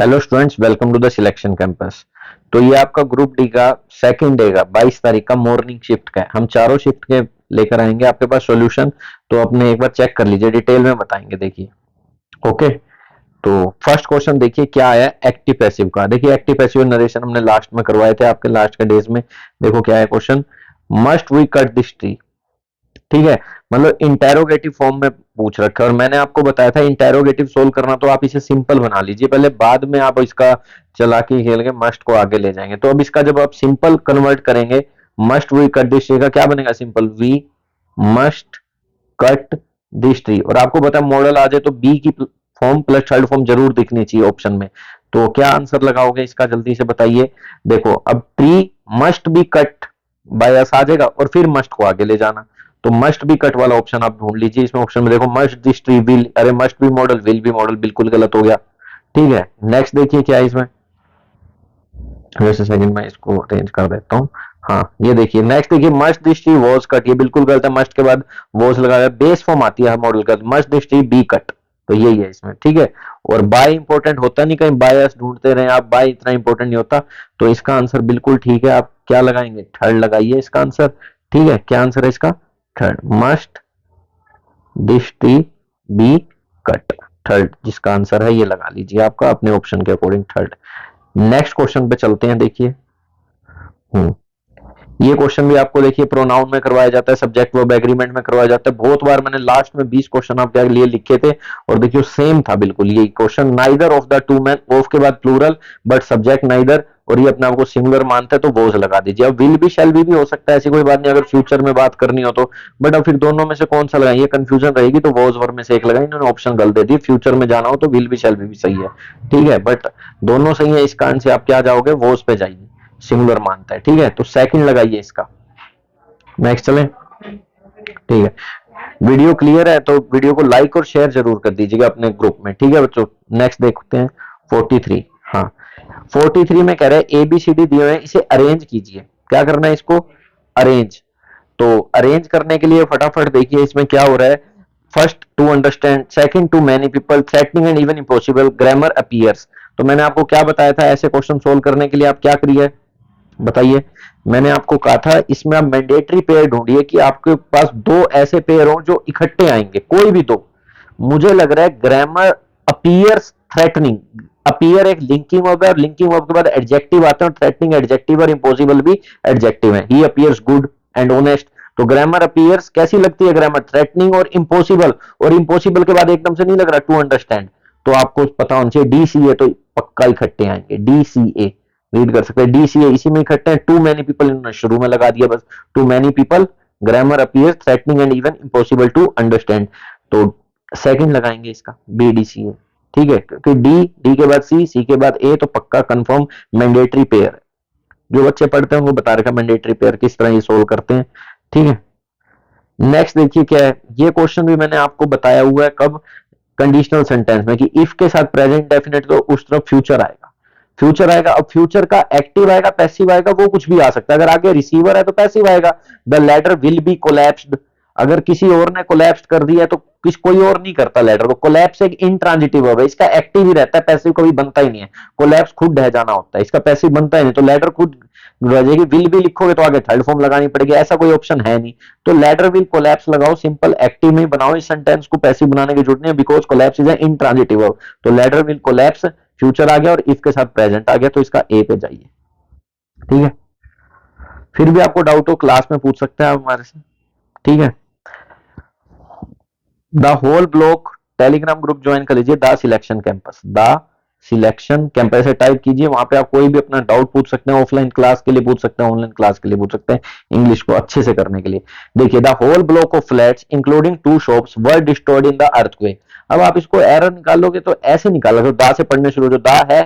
Hello students, welcome to the selection campus. तो ये आपका ग्रुप डी का सेकंड डे का 22 तारीख का मॉर्निंग शिफ्ट का है। हम चारों शिफ्ट के लेकर आएंगे आपके पास सॉल्यूशन। तो अपने एक बार चेक कर लीजिए, डिटेल में बताएंगे। देखिए, ओके। तो फर्स्ट क्वेश्चन देखिए क्या आया एक्टिव पैसिव का। देखिए, एक्टिव पैसिव नरेशन हमने लास्ट में करवाए थे आपके लास्ट के डेज में। देखो क्या है question. Must we cut this tree. ठीक है, मतलब इंटेरोगेटिव फॉर्म में पूछ रखा है। और मैंने आपको बताया था इंटेरोगेटिव सोल्व करना, तो आप इसे सिंपल बना लीजिए पहले, बाद में आप इसका चालाकी खेल के मस्ट को आगे ले जाएंगे। तो अब इसका जब आप सिंपल कन्वर्ट करेंगे, must we cut this tree का क्या बनेगा simple, we must cut this tree. और आपको पता है मॉडल आ जाए तो बी की फॉर्म प्लस थर्ड फॉर्म जरूर दिखनी चाहिए ऑप्शन में। तो क्या आंसर लगाओगे इसका, जल्दी से बताइए। देखो, अब tree must be cut by us आ जाएगा और फिर मस्ट को आगे ले जाना। तो मस्ट बी कट वाला ऑप्शन आप ढूंढ लीजिए। इसमें ऑप्शन में देखो मस्ट दिस ट्री विल, अरे must be model will be model, बिल्कुल गलत हो गया। ठीक है, नेक्स्ट देखिए क्या है इसमें। वैसे सेकंड में इसको अरेंज कर देता हूँ। हाँ, ये देखिए नेक्स्ट देखिए, must this tree was cut, ये बिल्कुल गलत है। मस्ट के बाद वॉज लगाया, बेस फॉर्म आती है मॉडल का, must this tree be cut. तो यही है इसमें, ठीक है। और बाय इंपॉर्टेंट होता नहीं, कहीं बायस ढूंढते रहे आप, बाय इतना इंपॉर्टेंट नहीं होता। तो इसका आंसर बिल्कुल ठीक है। आप क्या लगाएंगे, थर्ड लगाइए इसका आंसर। ठीक है, क्या आंसर है इसका, third. Must this tree be cut, third जिसका आंसर है ये लगा लीजिए आपका अपने ऑप्शन के अकॉर्डिंग, थर्ड। नेक्स्ट क्वेश्चन पे चलते हैं। देखिए, हम्म ये क्वेश्चन भी आपको देखिए प्रोनाउन में करवाया जाता है, सब्जेक्ट वर्ब एग्रीमेंट में करवाया जाता है। बहुत बार मैंने लास्ट में 20 क्वेश्चन आपके लिए लिखे थे और देखिए सेम था बिल्कुल यही question. Neither of the two man, of के बाद प्लूरल बट सब्जेक्ट नाइदर, और ये अपने आप को सिंगुलर मानता है तो वोज लगा दीजिए। अब विल भी शैल भी हो सकता है, ऐसी कोई बात नहीं अगर फ्यूचर में बात करनी हो तो। बट अब फिर दोनों में से कौन सा लगाएं, ये कंफ्यूजन रहेगी, तो वोज वर्ब में से एक लगाएं। इन्होंने ऑप्शन गलत दे दी, फ्यूचर में जाना हो तो विल भी शैल भी सही है। ठीक है, बट दोनों सही है। इसका आंसर आप क्या जाओगे, वोज पे जाइए, सिंगुलर मानता है। ठीक है, तो सेकंड लगाइए इसका। नेक्स्ट चलें, ठीक है। वीडियो क्लियर है तो वीडियो को लाइक और शेयर जरूर कर दीजिएगा अपने ग्रुप में। ठीक है बच्चों, नेक्स्ट देखते हैं 43। हाँ, 43 में कह रहे हैं एबीसीडी दिए हुए हैं, इसे अरेंज कीजिए। क्या करना है इसको, अरेंज। तो अरेंज करने के लिए फटाफट देखिए इसमें क्या हो रहा है। First, to understand, second, too many people, threatening and even impossible, grammar appears. तो मैंने आपको क्या बताया था, ऐसे क्वेश्चन सोल्व करने के लिए आप क्या करिए बताइए। मैंने आपको कहा था इसमें आप मैंडेटरी पेयर ढूंढिए कि आपके पास दो ऐसे पेयर हो जो इकट्ठे आएंगे, कोई भी दो। मुझे लग रहा है ग्रामर अपीयर्स थ्रेटनिंग, अपीयर एक लिंकिंग वर्ब है और लिंकिंग वर्ब के बाद एडजेक्टिव आते हैं, और थ्रेटनिंग एडजेक्टिव और इंपॉसिबल भी एडजेक्टिव है। ही अपीयर्स गुड एंड ऑनेस्ट। तो ग्रामर अपीयर्स कैसी लगती है, ग्रामर थ्रेटनिंग और इम्पॉसिबल। और इम्पॉसिबल के बाद एकदम से नहीं लग रहा टू अंडरस्टैंड, तो आपको पता होना चाहिए डीसीए, तो पक्का इकट्ठे आएंगे। डीसीए रीड कर सकते हैं, डीसीए इसी में इकट्ठे हैं। टू मैनी पीपल इन्होंने शुरू में लगा दिया बस, too many people, grammar appears threatening and even impossible to understand. तो सेकंड लगाएंगे इसका, बी डी सी ए। ठीक है, क्योंकि डी, डी के बाद सी, सी के बाद ए, तो पक्का कंफर्म मैंडेटरी पेयर है। जो बच्चे पढ़ते हैं उनको बता रखा मैंडेटरी पेयर किस तरह ये सोल्व करते हैं। ठीक है, नेक्स्ट देखिए क्या है। ये क्वेश्चन भी मैंने आपको बताया हुआ है कब, कंडीशनल सेंटेंस में, कि इफ के साथ प्रेजेंट डेफिनेट तो उस तरफ फ्यूचर आएगा, फ्यूचर आएगा। अब फ्यूचर का एक्टिव आएगा, पैसिव आएगा, वो कुछ भी आ सकता है। अगर आगे रिसीवर है तो पैसिव आएगा, the letter will be collapsed. अगर किसी और ने कोलैप्स कर दिया है तो कोई और नहीं करता लेटर को। कोलैप्स एक इंट्रांजिटिव वर्ब है, इसका एक्टिव ही रहता है, पैसिव कभी बनता ही नहीं है। कोलैप्स खुद ढह जाना होता है, इसका पैसिव बनता ही नहीं। तो लेटर खुद रह जाएगी। विल भी लिखोगे तो आगे थर्ड फॉर्म लगानी पड़ेगी, ऐसा कोई ऑप्शन है नहीं। तो लेटर विल कोलैप्स लगाओ, सिंपल एक्टिव में बनाओ। इस सेंटेंस को पैसिव बनाने की जरूरत नहीं है, because collapse is intransitive verb. तो लेटर विल कोलैप्स, फ्यूचर आ गया और इफ के साथ प्रेजेंट आ गया, तो इसका ए पे जाइए। ठीक है, फिर भी आपको डाउट हो क्लास में पूछ सकते हैं आप हमारे से। ठीक है, the whole block Telegram group join कर लीजिए, the selection campus, the selection campus से टाइप कीजिए। वहां पे आप कोई भी अपना डाउट पूछ सकते हैं, ऑफलाइन क्लास के लिए पूछ सकते हैं, ऑनलाइन क्लास के लिए पूछ सकते हैं, इंग्लिश को अच्छे से करने के लिए। देखिए, the whole block of flats including two shops were destroyed in the earthquake. अब आप इसको एरर निकालोगे तो ऐसे निकालोगे, दा से पढ़ने शुरू, जो दा है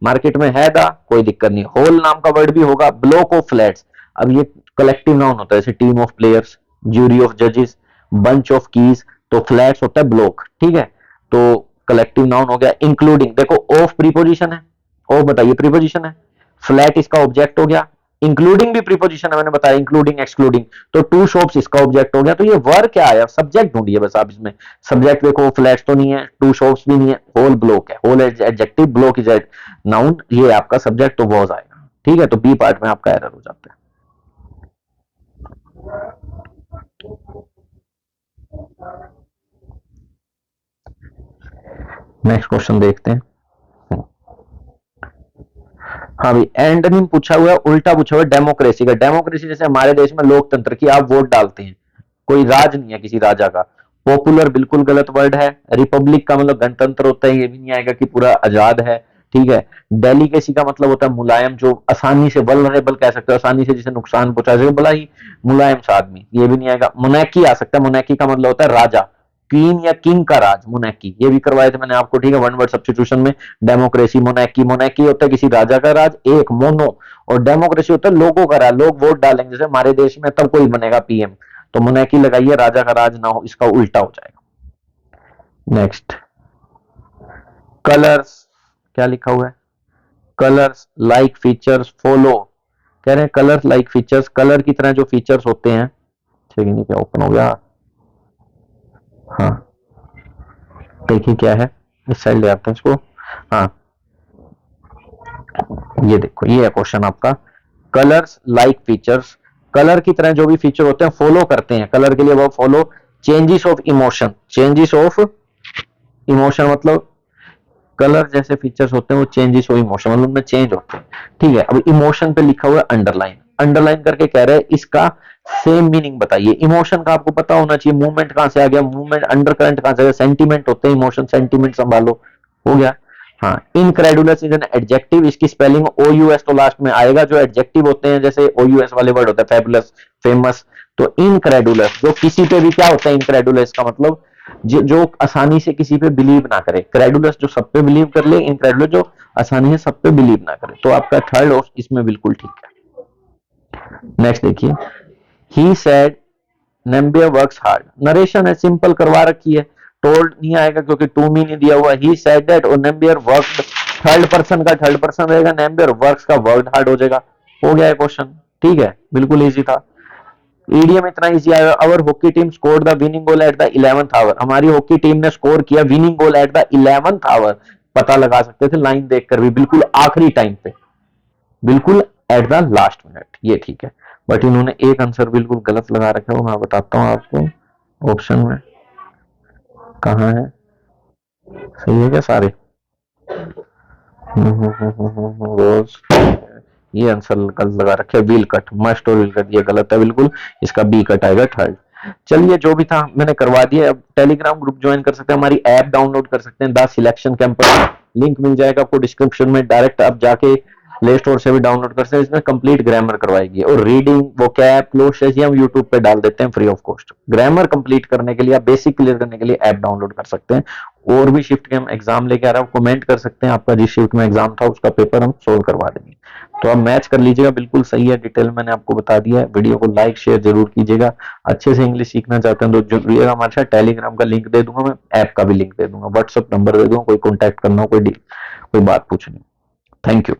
मार्केट में है, दा कोई दिक्कत नहीं, होल नाम का वर्ड भी होगा, ब्लॉक ऑफ फ्लैट्स। अब ये कलेक्टिव नाउन होता है, जैसे team of players, jury of जजेस, बंच ऑफ कीज। तो फ्लैट्स होता है ब्लॉक। ठीक है, तो कलेक्टिव नाउन हो गया। इंक्लूडिंग, देखो ऑफ प्रीपोजिशन है, ऑफ बताइए प्रीपोजिशन है, फ्लैट इसका ऑब्जेक्ट हो गया, इंक्लूडिंग भी प्रीपोजिशन है, मैंने बताया इंक्लूडिंग एक्सक्लूडिंग, तो टू शॉप्स इसका ऑब्जेक्ट हो गया। तो ये वर्ब क्या है, सब्जेक्ट ढूंढिए बस आप इसमें। सब्जेक्ट देखो, फ्लैट्स तो नहीं है, टू शॉप्स भी नहीं है, होल ब्लॉक है, whole adjective, block is noun, ये आपका सब्जेक्ट तो वॉज आएगा। ठीक है, तो बी पार्ट में आपका एरर हो जाता है। नेक्स्ट क्वेश्चन देखते हैं। हाँ भाई, एंटोनिम पूछा हुआ है, उल्टा पूछा हुआ है डेमोक्रेसी का। डेमोक्रेसी जैसे हमारे देश में लोकतंत्र की, आप वोट डालते हैं, कोई राज नहीं है किसी राजा का। पॉपुलर बिल्कुल गलत वर्ड है। रिपब्लिक का मतलब गणतंत्र होता है, ये भी नहीं आएगा कि पूरा आजाद है। ठीक है। डेलीगेसी का मतलब होता है मुलायम, जो आसानी से वल्नरेबल कह सकते हो, आसानी से जिसे नुकसान पहुंचा सके, बड़ा ही मुलायम सा आदमी, ये भी नहीं आएगा। मोनैकी आ सकता है, मोनैकी का मतलब होता है राजा, क्वीन या किंग का राज, मोनैकी, ये भी करवाए थे मैंने आपको। ठीक है, वन वर्ड सब्स्टिट्यूशन में डेमोक्रेसी, मोनैकी। मोनैकी होता है किसी राजा का राज, एक मोनो, और डेमोक्रेसी होता है लोगों का राज, लोग वोट डालेंगे जैसे हमारे देश में, तब कोई बनेगा पीएम। तो मोनैकी लगाइए, राजा का राज ना हो, इसका उल्टा हो जाएगा। नेक्स्ट, कलर्स, क्या लिखा हुआ है, कलर्स लाइक फीचर्स फॉलो, कह रहे हैं कलर्स लाइक फीचर्स, कलर की तरह जो फीचर्स होते हैं। ठीक है, नहीं क्या ओपन हो गया, हाँ देखिए क्या है, इस साइड ले आते हैं इसको। हाँ, ये देखो, ये है क्वेश्चन आपका, कलर्स लाइक फीचर्स, कलर की तरह जो भी फीचर होते हैं फॉलो करते हैं, कलर के लिए वो follow changes of emotion, changes of emotion मतलब कलर जैसे फीचर्स होते हैं वो चेंजेस ऑफ इमोशन मतलब उनमें चेंज होते हैं। ठीक है, अब इमोशन पे लिखा हुआ है अंडरलाइन, अंडरलाइन करके कह रहे हैं इसका सेम मीनिंग बताइए। इमोशन का आपको पता होना चाहिए, मूवमेंट कहां से आ गया, मूवमेंट अंडर करंट कहां से आ गया, सेंटीमेंट होते हैं इमोशन, सेंटीमेंट संभालो, हो गया। हाँ, इनक्रेडुलस इज एन एडजेक्टिव, इसकी स्पेलिंग ओ यू एस तो लास्ट में आएगा, जो एडजेक्टिव होते हैं जैसे ओ यू एस वाले वर्ड होते हैं, फेबुलस, फेमस। तो इनक्रेडुलस जो किसी पे भी, क्या होता है इनक्रेडुलस का मतलब, जो आसानी से किसी पे बिलीव ना करे, क्रेडुलस जो सब पे बिलीव कर ले, इनक्रेडुलस जो आसानी से सब पे बिलीव ना करे। तो आपका थर्ड ऑप्शन इसमें बिल्कुल ठीक है। नेक्स्ट देखिए, he said Nambiar works hard, narration है, सिंपल करवा रखी है, टोल्ड नहीं आएगा क्योंकि टू मी नहीं दिया हुआ। ही सेड दैट और नेम्बियर वर्क्ड, थर्ड पर्सन का थर्ड पर्सन रहेगा, नेम्बियर वर्क्स का वर्क्ड हार्ड हो जाएगा। हो गया है क्वेश्चन। ठीक है, बिल्कुल इजी था। ईडीएम इतना इजी आएगा, our hockey team scored the winning goal at the 11th hour, हमारी हॉकी टीम ने स्कोर किया winning goal at the 11th hour, पता लगा सकते थे लाइन देखकर भी, बिल्कुल आखिरी टाइम पे, बिल्कुल एट द लास्ट मिनट, ये ठीक है। बट इन्होंने एक आंसर बिल्कुल गलत लगा रखा है, वो मैं बताता हूँ आपको, ऑप्शन में कहाँ है, सही है क्या सारे, रोज, ये आंसर गलत लगा रखे, व्हील कट, मस्ट और व्हील कट, ये गलत है बिल्कुल, इसका बी कट आएगा थर्ड। चलिए, जो भी था मैंने करवा दिया। अब टेलीग्राम ग्रुप ज्वाइन कर सकते हैं, हमारी ऐप डाउनलोड कर सकते हैं, द सिलेक्शन कैंपस, लिंक मिल जाएगा आपको डिस्क्रिप्शन में, डायरेक्ट आप जाके प्ले स्टोर से भी डाउनलोड कर सकते हैं। इसमें कंप्लीट ग्रामर करवाएगी, और रीडिंग वो कैप क्लोज हम यूट्यूब पे डाल देते हैं free of cost. Grammar complete करने के लिए, आप बेसिक क्लियर करने के लिए ऐप डाउनलोड कर सकते हैं। और भी शिफ्ट के हम एग्जाम लेके आ रहे हैं, कमेंट कर सकते हैं, आपका जिस शिफ्ट में एग्जाम था उसका पेपर हम सोल्व करवा देंगे। तो आप मैच कर लीजिएगा, बिल्कुल सही है, डिटेल मैंने आपको बता दिया है। वीडियो को लाइक शेयर जरूर कीजिएगा। अच्छे से इंग्लिश सीखना चाहते हैं तो जुड़िएगा हमारे साथ। टेलीग्राम का लिंक दे दूंगा मैं, ऐप का भी लिंक दे दूंगा, व्हाट्सएप नंबर दे दूंगा, कोई कॉन्टैक्ट करना हो, कोई बात पूछनी। Thank you.